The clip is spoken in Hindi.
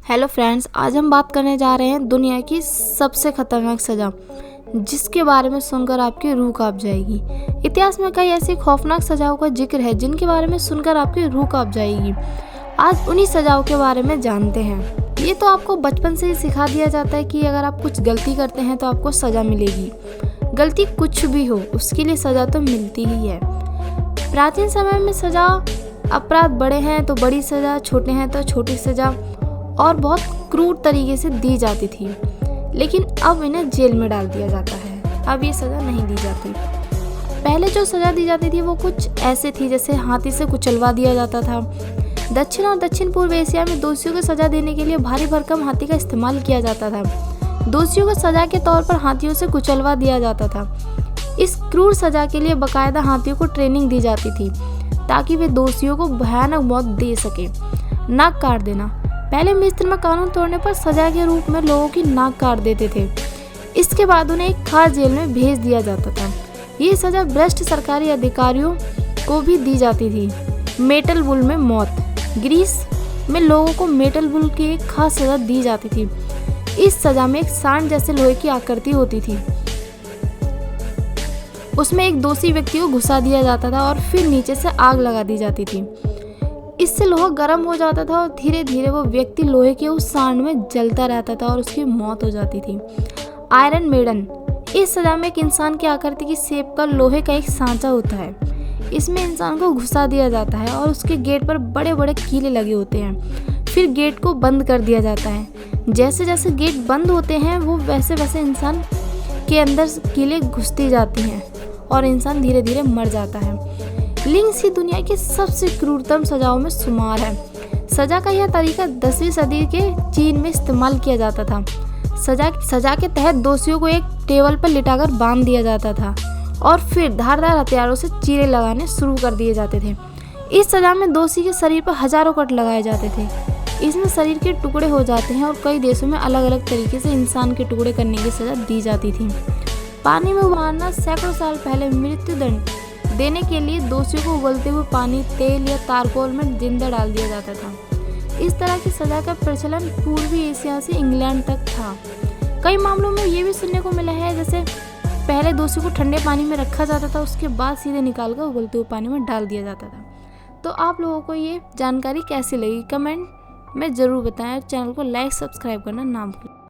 हेलो फ्रेंड्स, आज हम बात करने जा रहे हैं दुनिया की सबसे खतरनाक सज़ा, जिसके बारे में सुनकर आपकी रूह कांप जाएगी। इतिहास में कई ऐसी खौफनाक सज़ाओं का जिक्र है जिनके बारे में सुनकर आपकी रूह कांप जाएगी। आज उन्हीं सज़ाओं के बारे में जानते हैं। ये तो आपको बचपन से ही सिखा दिया जाता है कि अगर आप कुछ गलती करते हैं तो आपको सज़ा मिलेगी। गलती कुछ भी हो, उसके लिए सज़ा तो मिलती ही है। प्राचीन समय में सज़ा, अपराध बड़े हैं तो बड़ी सज़ा, छोटे हैं तो छोटी सज़ा और बहुत क्रूर तरीके से दी जाती थी। लेकिन अब इन्हें जेल में डाल दिया जाता है। अब ये सज़ा नहीं दी जाती। पहले जो सज़ा दी जाती थी वो कुछ ऐसे थी जैसे हाथी से कुचलवा दिया जाता था। दक्षिण और दक्षिण पूर्व एशिया में दोषियों को सज़ा देने के लिए भारी भरकम हाथी का इस्तेमाल किया जाता था। दोषियों को सज़ा के तौर पर हाथियों से कुचलवा दिया जाता था। इस क्रूर सज़ा के लिए बाकायदा हाथियों को ट्रेनिंग दी जाती थी ताकि वे दोषियों को भयानक मौत दे सके। नाक काट देना। पहले मिस्र में कानून तोड़ने पर सजा के रूप में लोगों की नाक काट देते थे। इसके बाद उन्हें एक खास जेल में भेज दिया जाता था। ये सजा भ्रष्ट सरकारी अधिकारियों को भी दी जाती थी। मेटल बुल में मौत। ग्रीस में लोगों को मेटल बुल की एक खास सजा दी जाती थी। इस सजा में एक सांड जैसे लोहे की आकृति होती थी। उसमें एक दोषी व्यक्ति को घुसा दिया जाता था और फिर नीचे से आग लगा दी जाती थी। इससे लोहा गर्म हो जाता था और धीरे धीरे वो व्यक्ति लोहे के उस सांड में जलता रहता था और उसकी मौत हो जाती थी। Iron maiden. इस सजा में एक इंसान की आकृति की शेप का लोहे का एक सांचा होता है। इसमें इंसान को घुसा दिया जाता है और उसके गेट पर बड़े बड़े कीले लगे होते हैं। फिर गेट को बंद कर दिया जाता है। जैसे जैसे गेट बंद होते हैं वो वैसे वैसे इंसान के अंदर कीले घुसती जाती हैं और इंसान धीरे धीरे मर जाता है। लिंक्स ही दुनिया की सबसे क्रूरतम सजाओं में शुमार है। सजा का यह तरीका 10वीं सदी के चीन में इस्तेमाल किया जाता था। सजा के तहत दोषियों को एक टेबल पर लिटाकर बांध दिया जाता था और फिर धारदार हथियारों से चीरे लगाने शुरू कर दिए जाते थे। इस सजा में दोषी के शरीर पर हजारों कट लगाए जाते थे। इसमें शरीर के टुकड़े हो जाते हैं और कई देशों में अलग अलग तरीके से इंसान के टुकड़े करने की सजा दी जाती थी। पानी में मारना। सैकड़ों साल पहले मृत्युदंड देने के लिए दोषियों को उबलते हुए पानी, तेल या तारकोल में जिंदा डाल दिया जाता था। इस तरह की सजा का प्रचलन पूर्वी एशिया से इंग्लैंड तक था। कई मामलों में ये भी सुनने को मिला है जैसे पहले दोषी को ठंडे पानी में रखा जाता था, उसके बाद सीधे निकालकर उबलते हुए पानी में डाल दिया जाता था। तो आप लोगों को ये जानकारी कैसी लगी कमेंट में ज़रूर बताएं और चैनल को लाइक सब्सक्राइब करना ना भूलें।